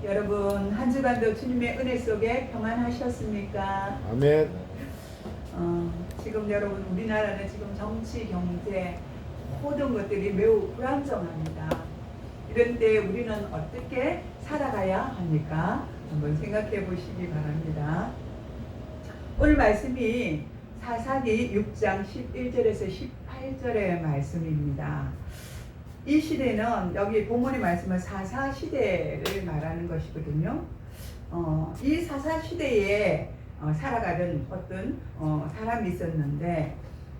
여러분 한 주간도 주님의 은혜 속에 평안하셨습니까? 아멘. 지금 여러분 우리나라는 지금 정치, 경제 모든 것들이 매우 불안정합니다. 이런 때 우리는 어떻게 살아가야 합니까? 한번 생각해 보시기 바랍니다. 오늘 말씀이 사사기 6장 11절에서 18절의 말씀입니다. 이 시대는 여기 본문의 말씀은 사사 시대를 말하는 것이거든요. 이 사사 시대에 살아가던 어떤 사람이 있었는데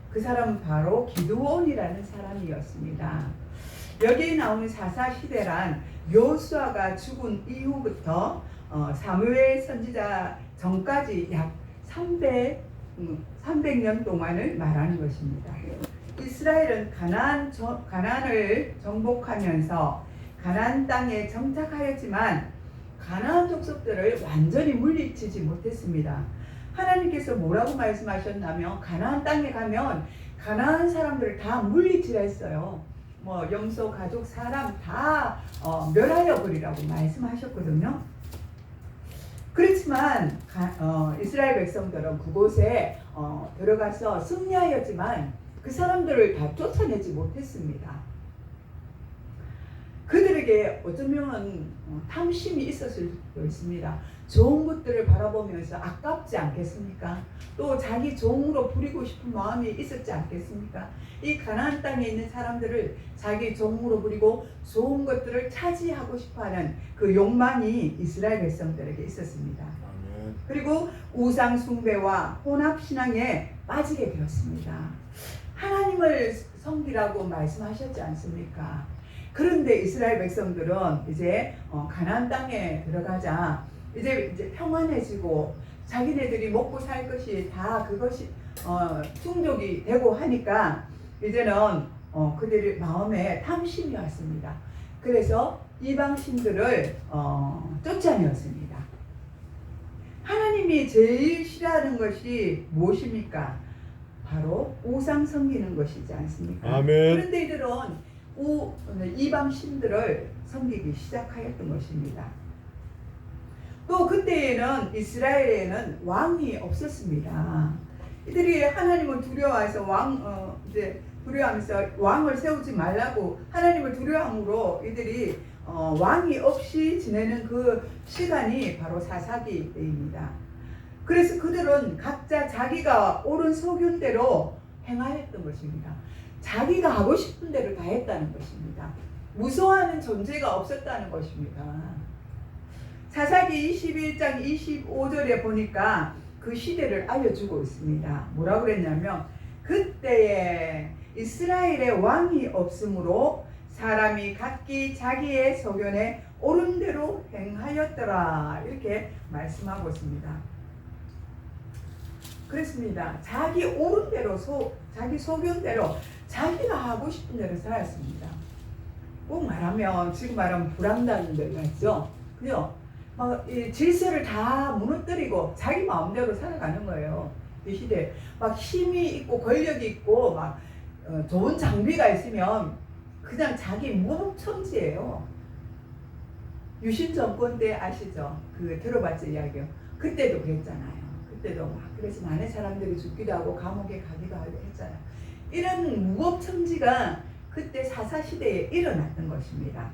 그 사람은 바로 기드온이라는 사람이었습니다. 여기에 나오는 사사 시대란 여호수아가 죽은 이후부터 사무엘 선지자 전까지 약 300년 동안을 말하는 것입니다. 이스라엘은 가나안을 정복하면서 가나안 땅에 정착하였지만 가나안 족속들을 완전히 물리치지 못했습니다. 하나님께서 뭐라고 말씀하셨냐면 가나안 땅에 가면 가나안 사람들을 다 물리치라 했어요. 영소, 가족, 사람 다 멸하여 버리라고 말씀하셨거든요. 그렇지만 이스라엘 백성들은 그곳에 들어가서 승리하였지만 그 사람들을 다 쫓아내지 못했습니다. 그들에게 어쩌면 탐심이 있었을 수도 있습니다. 좋은 것들을 바라보면서 아깝지 않겠습니까? 또 자기 종으로 부리고 싶은 마음이 있었지 않겠습니까? 이 가나안 땅에 있는 사람들을 자기 종으로 부리고 좋은 것들을 차지하고 싶어하는 그 욕망이 이스라엘 백성들에게 있었습니다. 그리고 우상 숭배와 혼합 신앙에 빠지게 되었습니다. 하나님을 섬기라고 말씀하셨지 않습니까? 그런데 이스라엘 백성들은 이제 가나안 땅에 들어가자 이제 평안해지고 자기네들이 먹고 살 것이 다 그것이 충족이 되고 하니까 이제는 그들의 마음에 탐심이 왔습니다. 그래서 이방신들을 쫓아내었습니다. 하나님이 제일 싫어하는 것이 무엇입니까? 바로 우상 섬기는 것이지 않습니까? 아멘. 그런데 이들은 이방 신들을 섬기기 시작하였던 것입니다. 또 그때에는 이스라엘에는 왕이 없었습니다. 이들이 하나님을 두려워해서 두려워하면서 왕을 세우지 말라고 하나님을 두려워함으로 이들이 왕이 없이 지내는 그 시간이 바로 사사기 때입니다. 그래서 그들은 각자 자기가 옳은 소견대로 행하였던 것입니다. 자기가 하고 싶은 대로 다 했다는 것입니다. 무서워하는 존재가 없었다는 것입니다. 사사기 21장 25절에 보니까 그 시대를 알려주고 있습니다. 뭐라고 그랬냐면 그때에 이스라엘의 왕이 없으므로 사람이 각기 자기의 소견에 옳은 대로 행하였더라 이렇게 말씀하고 있습니다. 그렇습니다. 자기 옳은 대로 자기 소견대로 자기가 하고 싶은 대로 살았습니다. 꼭 말하면 지금 말하면 불안단들 같죠? 그죠? 이 질서를 다 무너뜨리고 자기 마음대로 살아가는 거예요. 이 시대 막 힘이 있고 권력이 있고 막 좋은 장비가 있으면 그냥 자기 무법천지예요. 유신 정권 때 아시죠? 들어봤죠 이야기요. 그때도 그랬잖아요. 그때도 막 그래서 많은 사람들이 죽기도 하고 감옥에 가기도 하고 했잖아요. 이런 무법천지가 그때 사사시대에 일어났던 것입니다.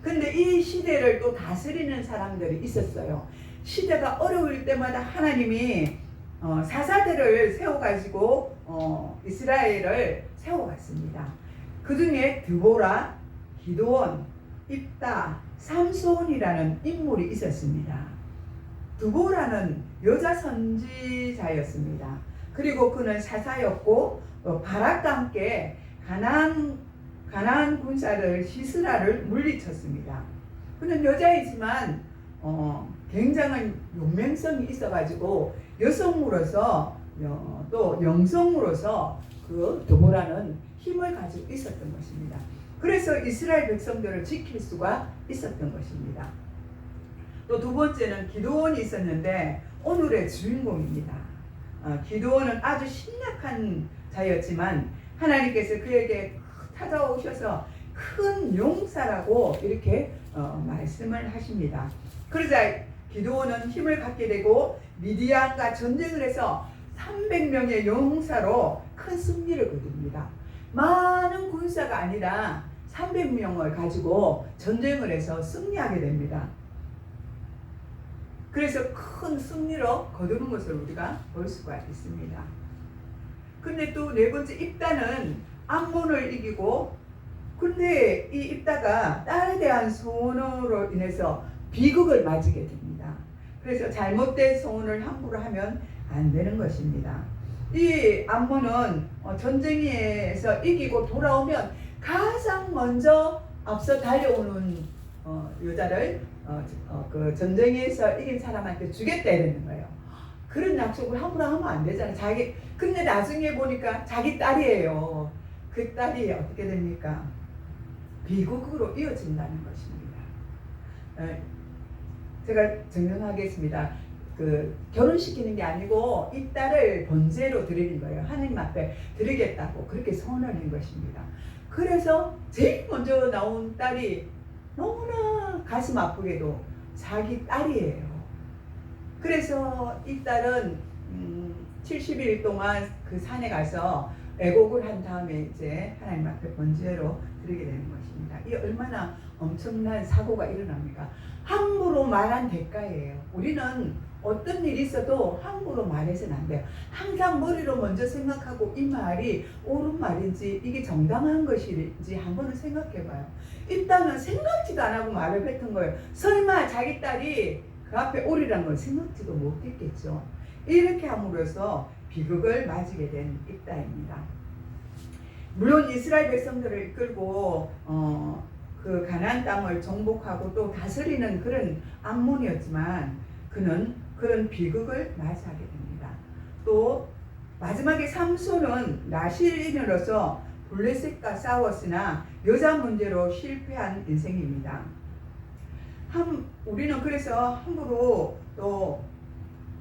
근데 이 시대를 또 다스리는 사람들이 있었어요. 시대가 어려울 때마다 하나님이 사사들을 세워가지고 이스라엘을 세워갔습니다. 그 중에 드보라, 기드온, 입다, 삼손이라는 인물이 있었습니다. 드보라는 여자 선지자였습니다. 그리고 그는 사사였고 바락과 함께 가나안 군사를 시스라를 물리쳤습니다. 그는 여자이지만 굉장한 용맹성이 있어가지고 여성으로서 또 영성으로서 그 드보라는 힘을 가지고 있었던 것입니다. 그래서 이스라엘 백성들을 지킬 수가 있었던 것입니다. 또 두 번째는 기드온이 있었는데 오늘의 주인공입니다. 기드온은 아주 신약한 자였지만 하나님께서 그에게 찾아오셔서 큰 용사라고 이렇게 말씀을 하십니다. 그러자 기드온은 힘을 갖게 되고 미디안과 전쟁을 해서 300명의 용사로 큰 승리를 거둡니다. 많은 군사가 아니라 300명을 가지고 전쟁을 해서 승리하게 됩니다. 그래서 큰 승리로 거두는 것을 우리가 볼 수가 있습니다. 근데 또 네 번째 입다는 암몬을 이기고, 근데 이 입다가 딸에 대한 소원으로 인해서 비극을 맞게 됩니다. 그래서 잘못된 소원을 함부로 하면 안 되는 것입니다. 이 암몬은 전쟁에서 이기고 돌아오면 가장 먼저 앞서 달려오는 여자를 그 전쟁에서 이긴 사람한테 주겠다 이러는 거예요. 그런 약속을 함부로 하면 안 되잖아요. 근데 나중에 보니까 자기 딸이에요. 그 딸이 어떻게 됩니까? 비극으로 이어진다는 것입니다. 제가 증명하겠습니다. 결혼시키는 게 아니고 이 딸을 번제로 드리는 거예요. 하나님 앞에 드리겠다고 그렇게 선언한 것입니다. 그래서 제일 먼저 나온 딸이 너무나 가슴 아프게도 자기 딸이에요. 그래서 이 딸은 70일 동안 그 산에 가서 애곡을 한 다음에 이제 하나님 앞에 번제로 드리게 되는 것입니다. 이 얼마나 엄청난 사고가 일어납니까? 함부로 말한 대가예요. 우리는 어떤 일이 있어도 함부로 말해서는 안 돼요. 항상 머리로 먼저 생각하고 이 말이 옳은 말인지 이게 정당한 것인지 한번은 생각해봐요. 일단은 생각지도 안 하고 말을 뱉은 거예요. 설마 자기 딸이 그 앞에 옳으란 걸 생각지도 못했겠죠. 이렇게 함으로써 비극을 맞이게 된 입다입니다. 물론 이스라엘 백성들을 이끌고 그 가나안 땅을 정복하고 또 다스리는 그런 암몬이었지만 그는 그런 비극을 맞이하게 됩니다. 또 마지막에 삼손은 나실인으로서 블레셋과 싸웠으나 여자 문제로 실패한 인생입니다. 우리는 그래서 함부로 또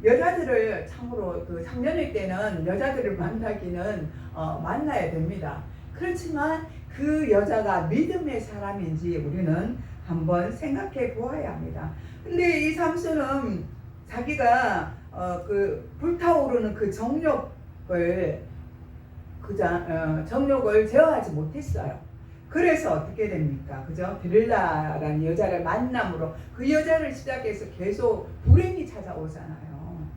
여자들을 참으로 그 상년일 때는 여자들을 만나기는 만나야 됩니다. 그렇지만 그 여자가 믿음의 사람인지 우리는 한번 생각해 보아야 합니다. 근데 이 삼손은 자기가 그 불타오르는 그 정욕을 제어하지 못했어요. 그래서 어떻게 됩니까? 그죠? 드릴라라는 여자를 만남으로 그 여자를 시작해서 계속 불행이 찾아오잖아요.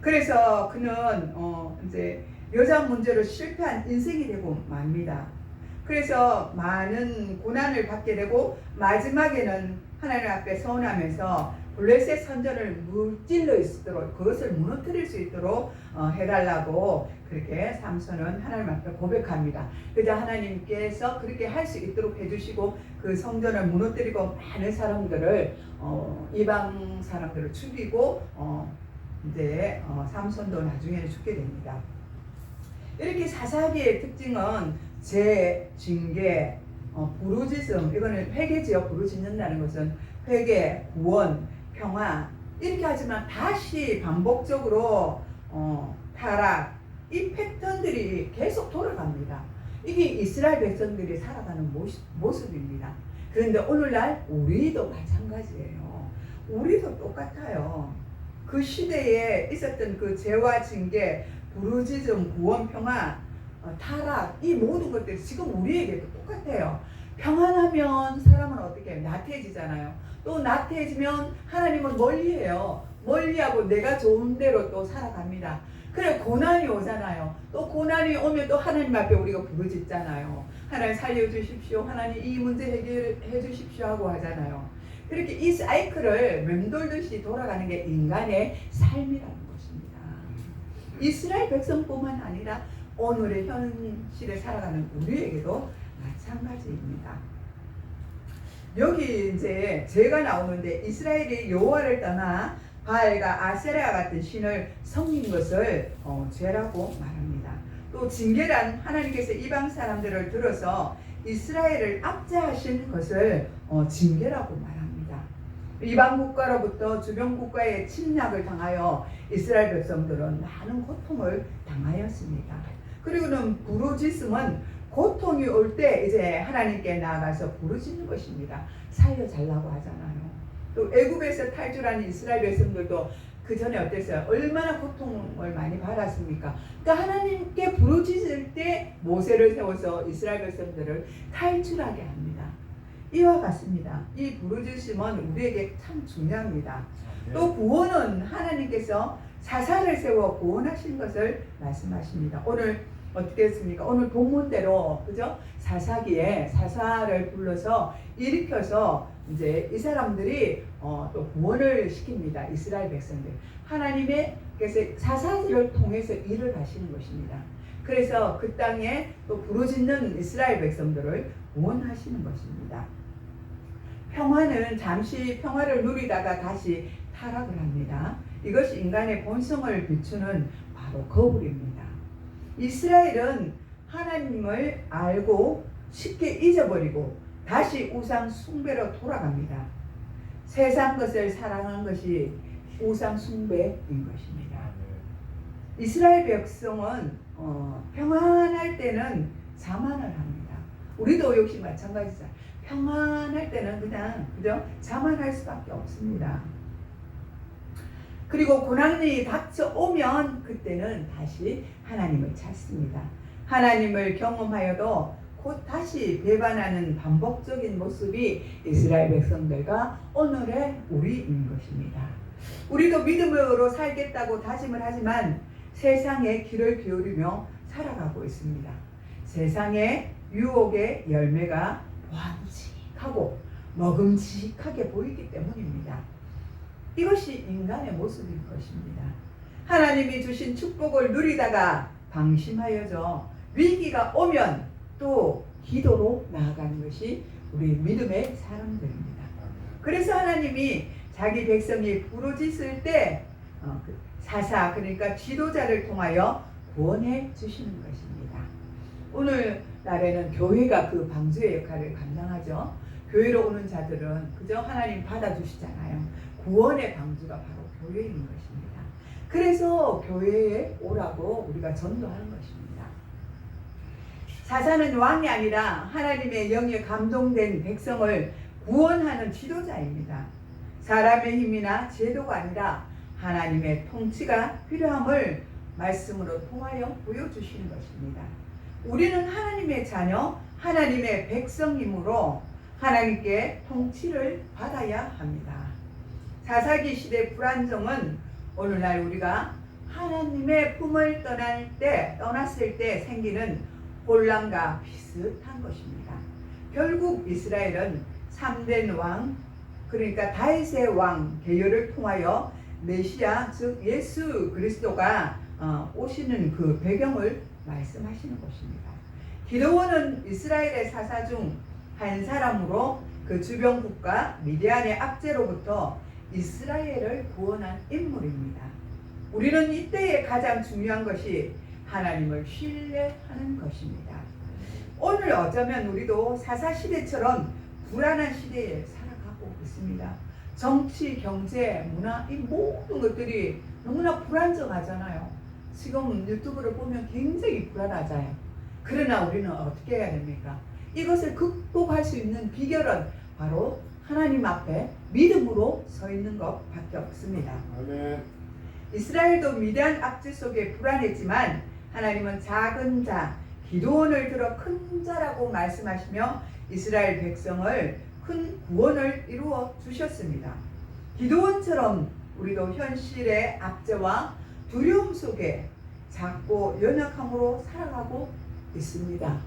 그래서 그는 이제 여자 문제로 실패한 인생이 되고 맙니다. 그래서 많은 고난을 받게 되고 마지막에는 하나님 앞에 서원하면서 블레셋 선전을 무찔러 있도록 그것을 무너뜨릴 수 있도록 해달라고 그렇게 삼손은 하나님 앞에 고백합니다. 그래서 하나님께서 그렇게 할 수 있도록 해주시고 그 성전을 무너뜨리고 많은 사람들을 이방 사람들을 죽이고 이제 삼손도 나중에는 죽게 됩니다. 이렇게 사사기의 특징은 제, 징계, 부르짖음, 이거는 회개지요. 부르짖는다는 것은 회개, 구원, 평화 이렇게 하지만 다시 반복적으로 타락, 이 패턴들이 계속 돌아갑니다. 이게 이스라엘 백성들이 살아가는 모습입니다. 그런데 오늘날 우리도 마찬가지예요. 우리도 똑같아요. 그 시대에 있었던 그 죄와 징계, 부르짖음, 구원, 평화, 타락 이 모든 것들이 지금 우리에게도 똑같아요. 평안하면 사람은 어떻게 해요? 나태해지잖아요. 또 나태해지면 하나님은 멀리해요. 멀리하고 내가 좋은 대로 또 살아갑니다. 그래 고난이 오잖아요. 또 고난이 오면 또 하나님 앞에 우리가 부르짖잖아요. 하나님 살려주십시오. 하나님 이 문제 해결해 주십시오 하고 하잖아요. 이렇게 이 사이클을 맴돌듯이 돌아가는 게 인간의 삶이라는 것입니다. 이스라엘 백성뿐만 아니라 오늘의 현실에 살아가는 우리에게도 마찬가지입니다. 여기 이제 죄가 나오는데 이스라엘이 여호와를 떠나 바알과 아세라 같은 신을 섬긴 것을 죄라고 말합니다. 또 징계란 하나님께서 이방 사람들을 들어서 이스라엘을 압제하신 것을 징계라고 말합니다. 이방 국가로부터 주변 국가의 침략을 당하여 이스라엘 백성들은 많은 고통을 당하였습니다. 그리고는 부르짖음은 고통이 올 때 이제 하나님께 나아가서 부르짖는 것입니다. 살려달라고 하잖아요. 또 애굽에서 탈출한 이스라엘 백성들도 그 전에 어땠어요? 얼마나 고통을 많이 받았습니까? 그러니까 하나님께 부르짖을 때 모세를 세워서 이스라엘 백성들을 탈출하게 합니다. 이와 같습니다. 이 부르짖음은 우리에게 참 중요합니다. 또 구원은 하나님께서 사사를 세워 구원하신 것을 말씀하십니다. 오늘 어떻게 했습니까? 오늘 본문대로 그죠? 사사기에 사사를 불러서 일으켜서 이제 이 사람들이 또 구원을 시킵니다. 이스라엘 백성들. 하나님께서 사사들을 통해서 일을 하시는 것입니다. 그래서 그 땅에 또 부르짖는 이스라엘 백성들을 구원하시는 것입니다. 평화는 잠시 평화를 누리다가 다시 타락을 합니다. 이것이 인간의 본성을 비추는 바로 거울입니다. 이스라엘은 하나님을 알고 쉽게 잊어버리고 다시 우상 숭배로 돌아갑니다. 세상 것을 사랑한 것이 우상 숭배인 것입니다. 이스라엘 백성은 평안할 때는 자만을 합니다. 우리도 역시 마찬가지죠. 평안할 때는 그냥 그죠? 자만할 수밖에 없습니다. 그리고 고난이 닥쳐오면 그때는 다시 하나님을 찾습니다. 하나님을 경험하여도 곧 다시 배반하는 반복적인 모습이 이스라엘 백성들과 오늘의 우리인 것입니다. 우리도 믿음으로 살겠다고 다짐을 하지만 세상에 귀를 기울이며 살아가고 있습니다. 세상의 유혹의 열매가 완직하고 먹음직하게 보이기 때문입니다. 이것이 인간의 모습인 것입니다. 하나님이 주신 축복을 누리다가 방심하여져 위기가 오면 또 기도로 나아가는 것이 우리 믿음의 사람들입니다. 그래서 하나님이 자기 백성이 부르짖을 때 사사 그러니까 지도자를 통하여 구원해 주시는 것입니다. 오늘날에는 교회가 그 방주의 역할을 감당하죠. 교회로 오는 자들은 그저 하나님 받아주시잖아요. 구원의 방주가 바로 교회인 것입니다. 그래서 교회에 오라고 우리가 전도하는 것입니다. 사사는 왕이 아니라 하나님의 영에 감동된 백성을 구원하는 지도자입니다. 사람의 힘이나 제도가 아니라 하나님의 통치가 필요함을 말씀으로 통하여 보여주시는 것입니다. 우리는 하나님의 자녀, 하나님의 백성이므로 하나님께 통치를 받아야 합니다. 사사기 시대 불안정은 오늘날 우리가 하나님의 품을 떠났을 때 생기는 혼란과 비슷한 것입니다. 결국 이스라엘은 참된 왕, 그러니까 다윗의 왕 계열을 통하여 메시아 즉 예수 그리스도가 오시는 그 배경을 말씀하시는 것입니다. 기드온은 이스라엘의 사사 중 한 사람으로 그 주변 국가 미디안의 압제로부터 이스라엘을 구원한 인물입니다. 우리는 이때에 가장 중요한 것이 하나님을 신뢰하는 것입니다. 오늘 어쩌면 우리도 사사시대처럼 불안한 시대에 살아가고 있습니다. 정치, 경제, 문화 이 모든 것들이 너무나 불안정하잖아요. 지금 유튜브를 보면 굉장히 불안하잖아요. 그러나 우리는 어떻게 해야 됩니까? 이것을 극복할 수 있는 비결은 바로 하나님 앞에 믿음으로 서 있는 것밖에 없습니다. 아멘. 이스라엘도 미디안 압제 속에 불안했지만 하나님은 작은 자 기드온을 들어 큰 자라고 말씀하시며 이스라엘 백성을 큰 구원을 이루어 주셨습니다. 기드온처럼 우리도 현실의 압제와 두려움 속에 작고 연약함으로 살아가고 있습니다.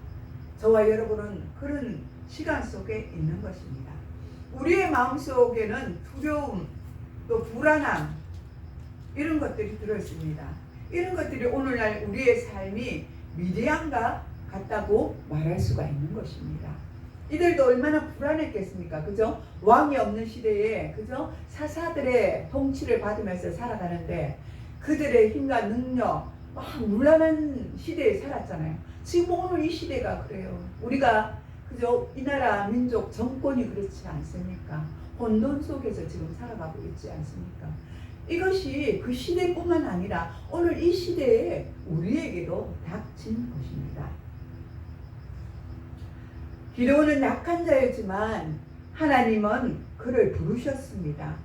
저와 여러분은 그런 시간 속에 있는 것입니다. 우리의 마음속에는 두려움, 또 불안함 이런 것들이 들어있습니다. 이런 것들이 오늘날 우리의 삶이 미디안과 같다고 말할 수가 있는 것입니다. 이들도 얼마나 불안했겠습니까? 그죠? 왕이 없는 시대에 그죠? 사사들의 통치를 받으면서 살아가는데 그들의 힘과 능력 막 문란한 시대에 살았잖아요. 지금 오늘 이 시대가 그래요. 우리가 그죠? 이 나라 민족 정권이 그렇지 않습니까? 혼돈 속에서 지금 살아가고 있지 않습니까? 이것이 그 시대뿐만 아니라 오늘 이 시대에 우리에게도 닥친 것입니다. 기도는 약한 자였지만 하나님은 그를 부르셨습니다.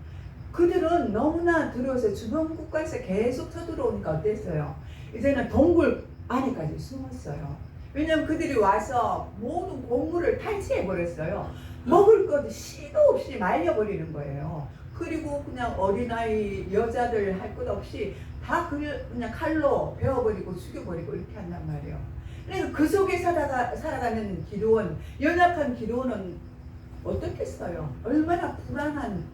그들은 너무나 두려워서 주변 국가에서 계속 쳐들어오니까 어땠어요? 이제는 동굴 안에까지 숨었어요. 왜냐하면 그들이 와서 모든 곡물을 탈취해버렸어요. 먹을 것 씨도 없이 말려버리는 거예요. 그리고 그냥 어린아이, 여자들 할 것 없이 다 그냥 칼로 베어버리고 죽여버리고 이렇게 한단 말이에요. 그러니까 그 속에 살아가는 기도원, 연약한 기도원은 어떻겠어요? 얼마나 불안한,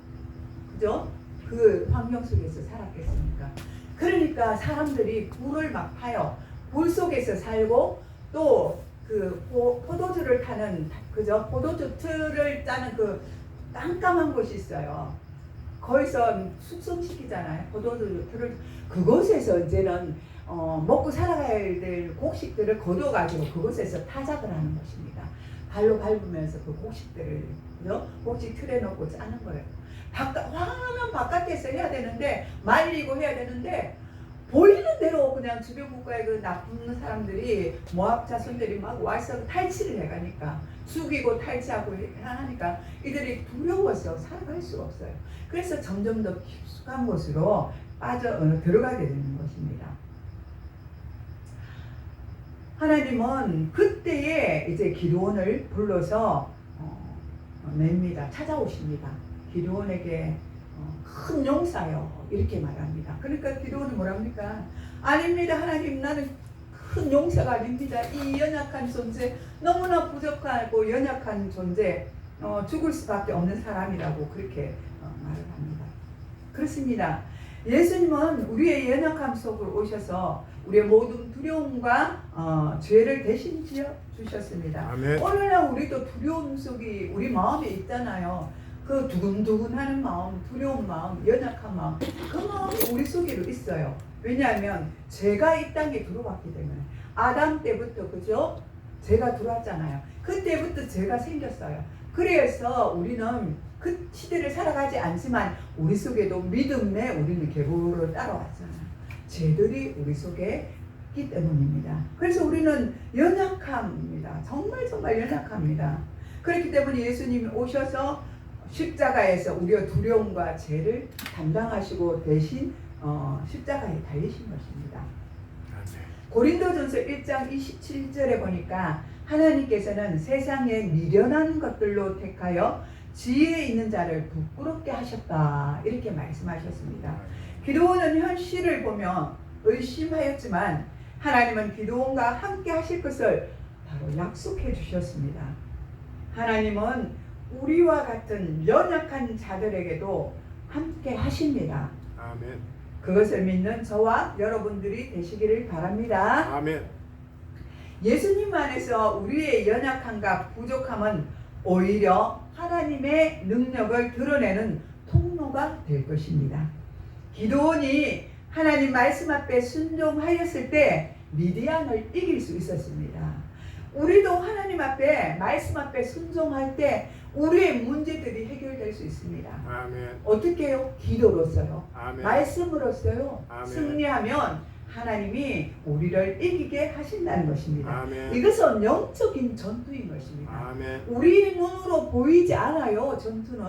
그죠? 그 환경 속에서 살았겠습니까? 그러니까 사람들이 굴을 막 파요. 굴 속에서 살고 또 그 포도주를 타는, 그죠? 포도주 틀을 짜는 그 깜깜한 곳이 있어요. 거기서 숙성시키잖아요. 포도주 틀을. 그곳에서 이제는 먹고 살아가야 될 곡식들을 거둬가지고 그곳에서 타작을 하는 것입니다. 발로 밟으면서 그 곡식들을, 그죠? 곡식 틀에 넣고 짜는 거예요. 화면 바깥에서 해야 되는데, 말리고 해야 되는데, 보이는 대로 그냥 주변 국가의 그 나쁜 사람들이, 모압 자손들이 막 와서 탈취를 해가니까, 죽이고 탈취하고 하니까 이들이 두려워서 살아갈 수가 없어요. 그래서 점점 더 깊숙한 곳으로 들어가게 되는 것입니다. 하나님은 그때에 이제 기드온을 불러서 냅니다. 찾아오십니다. 기드온에게 큰 용사요, 이렇게 말합니다. 그러니까 기드온은 뭐랍니까? 아닙니다, 하나님, 나는 큰 용사가 아닙니다. 이 연약한 존재, 너무나 부족하고 연약한 존재, 죽을 수밖에 없는 사람이라고 그렇게 말을 합니다. 그렇습니다. 예수님은 우리의 연약함 속으로 오셔서 우리의 모든 두려움과 죄를 대신 지어 주셨습니다. 아멘. 오늘날 우리도 두려움 속이 우리 마음에 있잖아요. 그 두근두근하는 마음, 두려운 마음, 연약한 마음, 그 마음이 우리 속에도 있어요. 왜냐하면 죄가 이 땅에 들어왔기 때문에. 아담 때부터, 그죠? 죄가 들어왔잖아요. 그때부터 죄가 생겼어요. 그래서 우리는 그 시대를 살아가지 않지만 우리 속에도 믿음에 우리는 계보를 따라왔잖아요. 죄들이 우리 속에 있기 때문입니다. 그래서 우리는 연약합니다. 정말 연약합니다. 그렇기 때문에 예수님이 오셔서 십자가에서 우리의 두려움과 죄를 담당하시고 대신 십자가에 달리신 것입니다. 고린도전서 1장 27절에 보니까 하나님께서는 세상에 미련한 것들로 택하여 지혜 있는 자를 부끄럽게 하셨다, 이렇게 말씀하셨습니다. 기드온은 현실을 보며 의심하였지만 하나님은 기드온과 함께 하실 것을 바로 약속해 주셨습니다. 하나님은 우리와 같은 연약한 자들에게도 함께 하십니다. 아멘. 그것을 믿는 저와 여러분들이 되시기를 바랍니다. 아멘. 예수님 안에서 우리의 연약함과 부족함은 오히려 하나님의 능력을 드러내는 통로가 될 것입니다. 기드온이 하나님 말씀 앞에 순종하였을 때 미디안을 이길 수 있었습니다. 우리도 하나님 앞에, 말씀 앞에 순종할 때 우리의 문제들이 해결될 수 있습니다. 아멘. 어떻게 해요? 기도로서요. 아멘. 말씀으로서요. 아멘. 승리하면 하나님이 우리를 이기게 하신다는 것입니다. 아멘. 이것은 영적인 전투인 것입니다. 아멘. 우리 눈으로 보이지 않아요. 전투는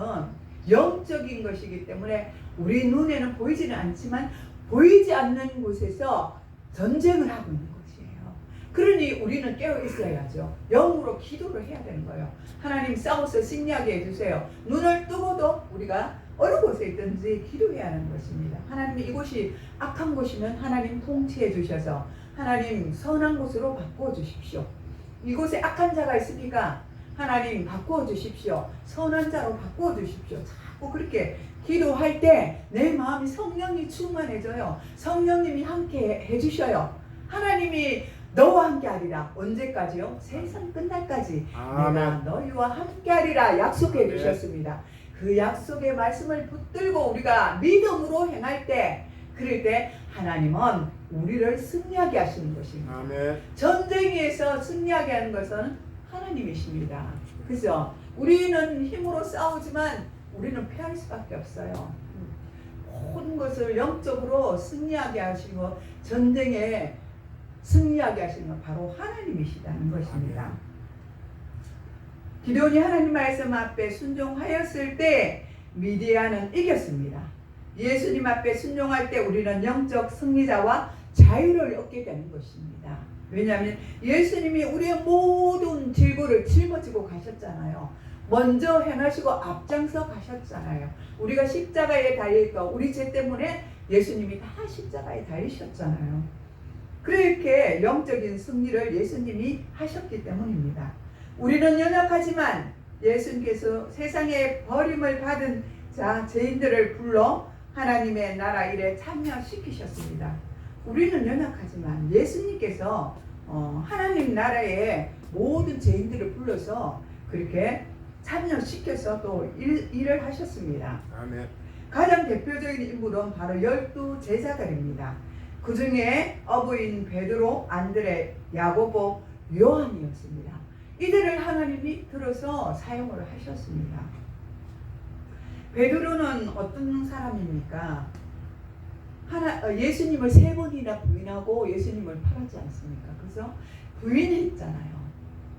영적인 것이기 때문에 우리 눈에는 보이지는 않지만 보이지 않는 곳에서 전쟁을 하고 있는 것이에요. 그러니 우리는 깨어 있어야죠. 영으로 기도를 해야 되는 거예요. 하나님, 싸워서 승리하게 해주세요. 눈을 뜨고도 우리가 어느 곳에 있든지 기도해야 하는 것입니다. 하나님, 이곳이 악한 곳이면 하나님 통치해 주셔서 하나님 선한 곳으로 바꾸어 주십시오. 이곳에 악한 자가 있으니까 하나님 바꾸어 주십시오. 선한 자로 바꾸어 주십시오. 자꾸 그렇게 기도할 때 내 마음이 성령이 충만해져요. 성령님이 함께 해주셔요. 하나님이 너와 함께 하리라. 언제까지요? 세상 끝날까지 아멘. 내가 너희와 함께 하리라 약속해 아멘. 주셨습니다. 그 약속의 말씀을 붙들고 우리가 믿음으로 행할 때, 그럴 때 하나님은 우리를 승리하게 하시는 것입니다. 아멘. 전쟁에서 승리하게 하는 것은 하나님이십니다. 그죠? 우리는 힘으로 싸우지만 우리는 패할 수밖에 없어요. 모든 것을 영적으로 승리하게 하시고 전쟁에 승리하게 하시는 건 바로 하나님이시다는 것입니다. 기드온이 하나님 말씀 앞에 순종하였을 때 미디안은 이겼습니다. 예수님 앞에 순종할 때 우리는 영적 승리자와 자유를 얻게 되는 것입니다. 왜냐하면 예수님이 우리의 모든 질고를 짊어지고 가셨잖아요. 먼저 행하시고 앞장서 가셨잖아요. 우리가 십자가에 달리니까 우리 죄 때문에 예수님이 다 십자가에 달리셨잖아요. 그렇게 영적인 승리를 예수님이 하셨기 때문입니다. 우리는 연약하지만 예수님께서 세상에 버림을 받은 죄인들을 불러 하나님의 나라 일에 참여시키셨습니다. 우리는 연약하지만 예수님께서 하나님 나라의 모든 죄인들을 불러서 그렇게 참여시켜서 또 일을 하셨습니다. 아멘. 가장 대표적인 인물은 바로 12 제자들입니다. 그 중에 어부인 베드로, 안드레, 야고보, 요한이었습니다. 이들을 하나님이 들어서 사용을 하셨습니다. 베드로는 어떤 사람입니까? 예수님을 3번이나 부인하고 예수님을 팔았지 않습니까? 그래서 부인했잖아요.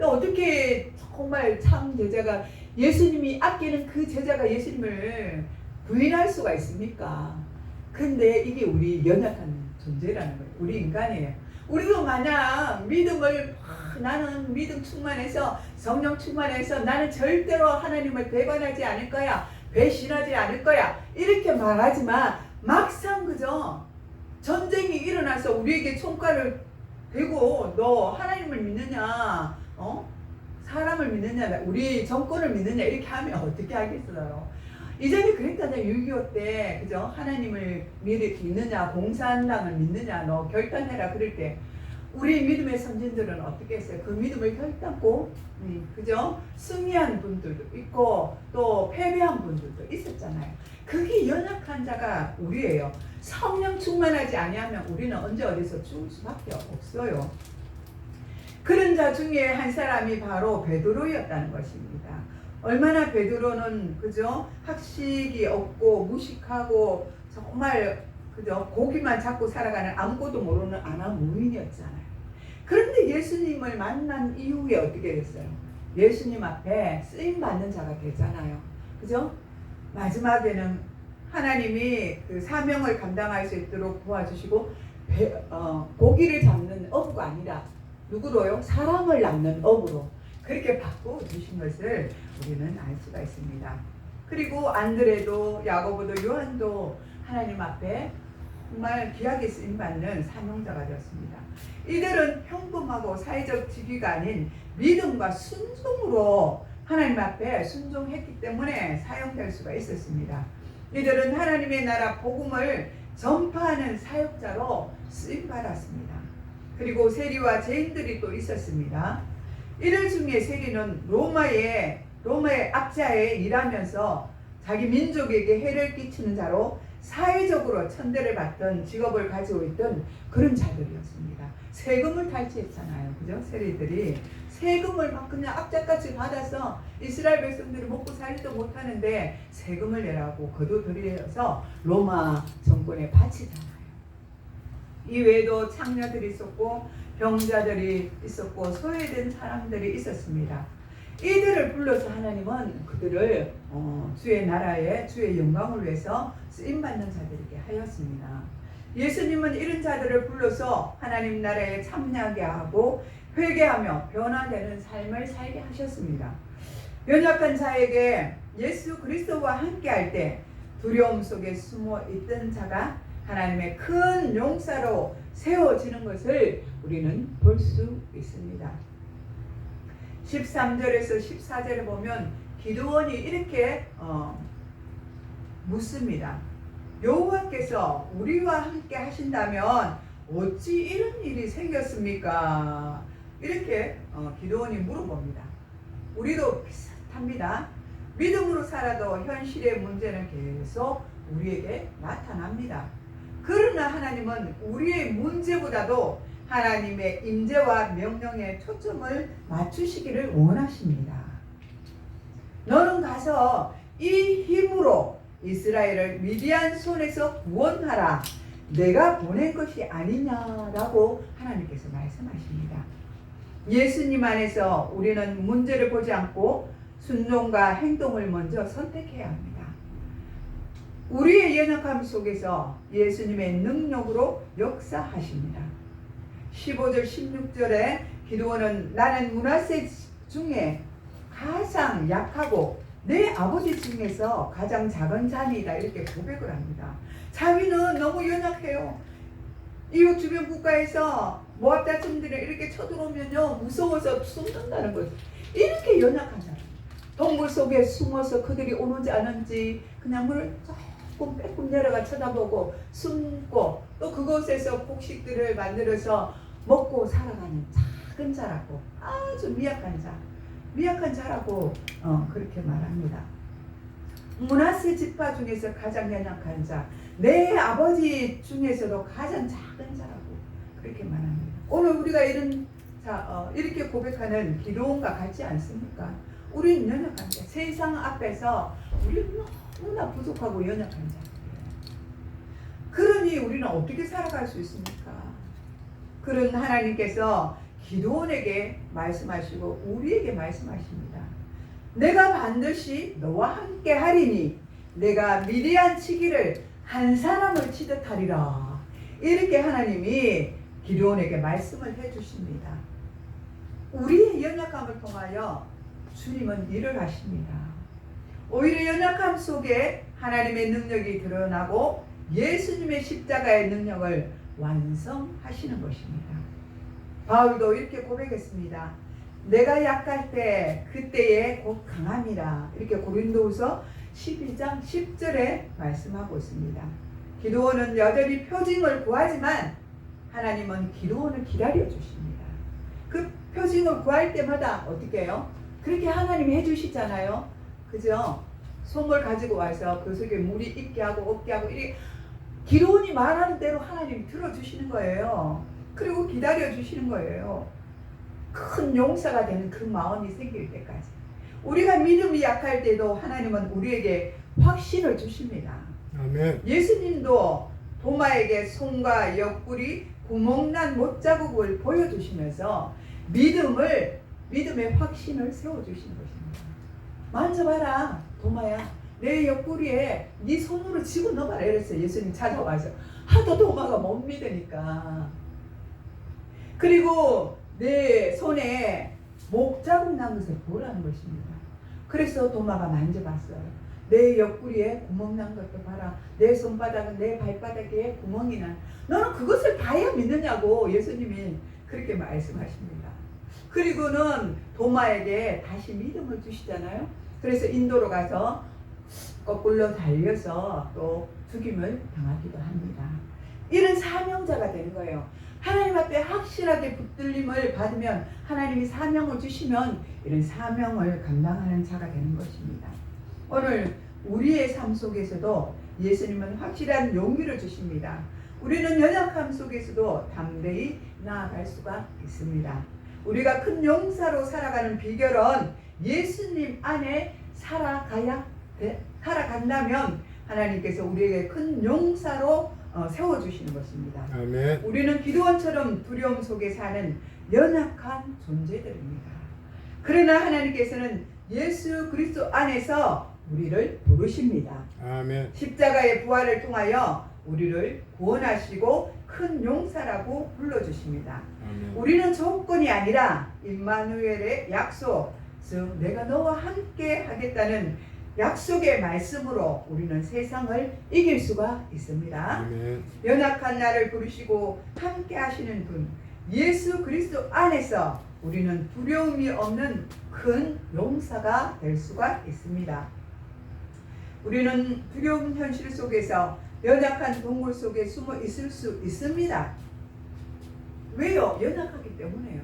어떻게 정말 참 제자가 예수님이 아끼는 그 제자가 예수님을 부인할 수가 있습니까? 근데 이게 우리 연약한 존재라는 거예요. 우리 인간이에요. 우리도 만약 믿음을 나는 믿음 충만해서 성령 충만해서 나는 절대로 하나님을 배반하지 않을 거야. 배신하지 않을 거야. 이렇게 말하지만 막상 그저 전쟁이 일어나서 우리에게 총칼을 대고 너 하나님을 믿느냐? 사람을 믿느냐? 우리 정권을 믿느냐? 이렇게 하면 어떻게 하겠어요? 이전에 그랬잖아요. 6.25 때 그죠? 하나님을 믿느냐? 공산당을 믿느냐? 너 결단해라. 그럴 때 우리 믿음의 선진들은 어떻게 했어요? 그 믿음을 결단코 그죠? 승리한 분들도 있고 또 패배한 분들도 있었잖아요. 그게 연약한 자가 우리예요. 성령 충만하지 아니하면 우리는 언제 어디서 죽을 수밖에 없어요. 그런 자 중에 한 사람이 바로 베드로였다는 것입니다. 얼마나 베드로는 그죠? 학식이 없고 무식하고 정말 그죠? 고기만 잡고 살아가는 아무것도 모르는 아나무인이었잖아요. 그런데 예수님을 만난 이후에 어떻게 됐어요? 예수님 앞에 쓰임받는 자가 되잖아요. 그죠? 마지막에는 하나님이 그 사명을 감당할 수 있도록 도와주시고 고기를 잡는 어부가 아니라 누구로요? 사람을 낳는 어부로 그렇게 바꿔주신 것을 우리는 알 수가 있습니다. 그리고 안드레도 야고보도 요한도 하나님 앞에 정말 귀하게 쓰임받는 사명자가 되었습니다. 이들은 평범하고 사회적 직위가 아닌 믿음과 순종으로 하나님 앞에 순종했기 때문에 사용될 수가 있었습니다. 이들은 하나님의 나라 복음을 전파하는 사역자로 쓰임받았습니다. 그리고 세리와 죄인들이 또 있었습니다. 이들 중에 세리는 로마의 압자에 일하면서 자기 민족에게 해를 끼치는 자로 사회적으로 천대를 받던 직업을 가지고 있던 그런 자들이었습니다. 세금을 탈취했잖아요. 그죠? 세리들이 세금을 막 그냥 압작같이 받아서 이스라엘 백성들이 먹고 살지도 못하는데 세금을 내라고 거둬들여서 로마 정권에 바치잖아요. 이외에도 창녀들이 있었고 병자들이 있었고 소외된 사람들이 있었습니다. 이들을 불러서 하나님은 그들을 주의 나라에 주의 영광을 위해서 쓰임받는 자들에게 하였습니다. 예수님은 이런 자들을 불러서 하나님 나라에 참여하게 하고 회개하며 변화되는 삶을 살게 하셨습니다. 연약한 자에게 예수 그리스도와 함께 할 때 두려움 속에 숨어 있던 자가 하나님의 큰 용사로 세워지는 것을 우리는 볼 수 있습니다. 13절에서 14절을 보면 기드온이 이렇게 묻습니다. 여호와께서 우리와 함께 하신다면 어찌 이런 일이 생겼습니까? 이렇게 기드온이 물어봅니다. 우리도 비슷합니다. 믿음으로 살아도 현실의 문제는 계속 우리에게 나타납니다. 그러나 하나님은 우리의 문제보다도 하나님의 임재와 명령에 초점을 맞추시기를 원하십니다. 너는 가서 이 힘으로 이스라엘을 미디안 손에서 구원하라. 내가 보낸 것이 아니냐라고 하나님께서 말씀하십니다. 예수님 안에서 우리는 문제를 보지 않고 순종과 행동을 먼저 선택해야 합니다. 우리의 연약함 속에서 예수님의 능력으로 역사하십니다. 15절 16절에 기드온은 나는 므낫세 중에 가장 약하고 내 아버지 중에서 가장 작은 자니이다 이렇게 고백을 합니다. 자기는 너무 연약해요. 이웃 주변 국가에서 모압 자손들이 이렇게 쳐들어오면요 무서워서 숨는다는 거죠. 이렇게 연약한 사람. 동굴 속에 숨어서 그들이 오는지 아는지 그냥 물을 조금 빼꼼 내려가 쳐다보고 숨고 또 그곳에서 곡식들을 만들어서 먹고 살아가는 작은 자라고 아주 미약한 자라고 그렇게 말합니다. 므낫세 지파 중에서 가장 연약한 자, 내 아버지 중에서도 가장 작은 자라고 그렇게 말합니다. 오늘 우리가 이렇게 고백하는 기도원과 같지 않습니까? 우리는 연약한 자, 세상 앞에서 우리는 너무나 부족하고 연약한 자예요. 그러니 우리는 어떻게 살아갈 수 있습니까? 그런 하나님께서 기드온에게 말씀하시고 우리에게 말씀하십니다. 내가 반드시 너와 함께 하리니 내가 미디안 치기를 한 사람을 치듯 하리라. 이렇게 하나님이 기드온에게 말씀을 해주십니다. 우리의 연약함을 통하여 주님은 일을 하십니다. 오히려 연약함 속에 하나님의 능력이 드러나고 예수님의 십자가의 능력을 완성하시는 것입니다. 바울도 이렇게 고백했습니다. 내가 약할 때 그때에 곧 강함이라. 이렇게 고린도후서 12장 10절에 말씀하고 있습니다. 기드온은 여전히 표징을 구하지만 하나님은 기드온을 기다려 주십니다. 그 표징을 구할 때마다 어떻게 해요? 그렇게 하나님이 해주시잖아요. 그죠? 솜을 가지고 와서 그 속에 물이 있게 하고 없게 하고 이렇게 기드온이 말하는 대로 하나님이 들어주시는 거예요. 그리고 기다려 주시는 거예요. 큰 용사가 되는 그 마음이 생길 때까지. 우리가 믿음이 약할 때도 하나님은 우리에게 확신을 주십니다. 아멘. 예수님도 도마에게 손과 옆구리 구멍난 못자국을 보여주시면서 믿음의 확신을 세워주시는 것입니다. 만져봐라 도마야, 내 옆구리에 네 손으로 집어 넣어봐라 이랬어요. 예수님 찾아와서. 하도 도마가 못 믿으니까. 그리고 내 손에 목자국 난 것을 보라는 것입니다. 그래서 도마가 만져봤어요. 내 옆구리에 구멍 난 것도 봐라. 내 손바닥은 내 발바닥에 구멍이 난. 너는 그것을 봐야 믿느냐고 예수님이 그렇게 말씀하십니다. 그리고는 도마에게 다시 믿음을 주시잖아요. 그래서 인도로 가서 거꾸로 달려서 또 죽임을 당하기도 합니다. 이런 사명자가 되는 거예요. 하나님 앞에 확실하게 붙들림을 받으면 하나님이 사명을 주시면 이런 사명을 감당하는 자가 되는 것입니다. 오늘 우리의 삶 속에서도 예수님은 확실한 용기를 주십니다. 우리는 연약함 속에서도 담대히 나아갈 수가 있습니다. 우리가 큰 용사로 살아가는 비결은 예수님 안에 살아간다면 하나님께서 우리에게 큰 용사로 세워주시는 것입니다. 아멘. 우리는 기드온처럼 두려움 속에 사는 연약한 존재들입니다. 그러나 하나님께서는 예수 그리스도 안에서 우리를 부르십니다. 아멘. 십자가의 부활을 통하여 우리를 구원하시고 큰 용사라고 불러주십니다. 아멘. 우리는 조건이 아니라 임마누엘의 약속, 즉 내가 너와 함께 하겠다는 약속의 말씀으로 우리는 세상을 이길 수가 있습니다. 아멘. 연약한 나를 부르시고 함께 하시는 분 예수 그리스도 안에서 우리는 두려움이 없는 큰 용사가 될 수가 있습니다. 우리는 두려운 현실 속에서 연약한 동굴 속에 숨어 있을 수 있습니다. 왜요? 연약하기 때문에요.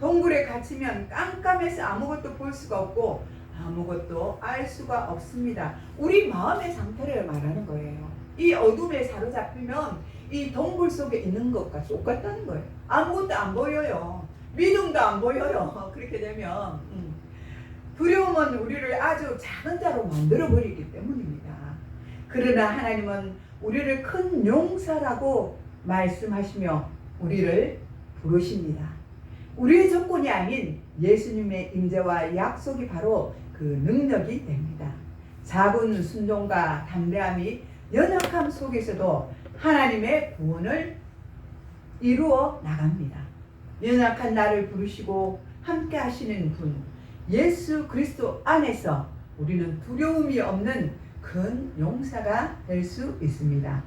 동굴에 갇히면 깜깜해서 아무것도 볼 수가 없고 아무것도 알 수가 없습니다. 우리 마음의 상태를 말하는 거예요. 이 어둠에 사로잡히면 이 동굴 속에 있는 것과 똑같다는 거예요. 아무것도 안 보여요. 믿음도 안 보여요. 그렇게 되면 두려움은 우리를 아주 작은 자로 만들어버리기 때문입니다. 그러나 하나님은 우리를 큰 용사라고 말씀하시며 우리를 부르십니다. 우리의 조건이 아닌 예수님의 임재와 약속이 바로 그 능력이 됩니다. 작은 순종과 담대함이 연약함 속에서도 하나님의 구원을 이루어 나갑니다. 연약한 나를 부르시고 함께 하시는 분 예수 그리스도 안에서 우리는 두려움이 없는 큰 용사가 될 수 있습니다.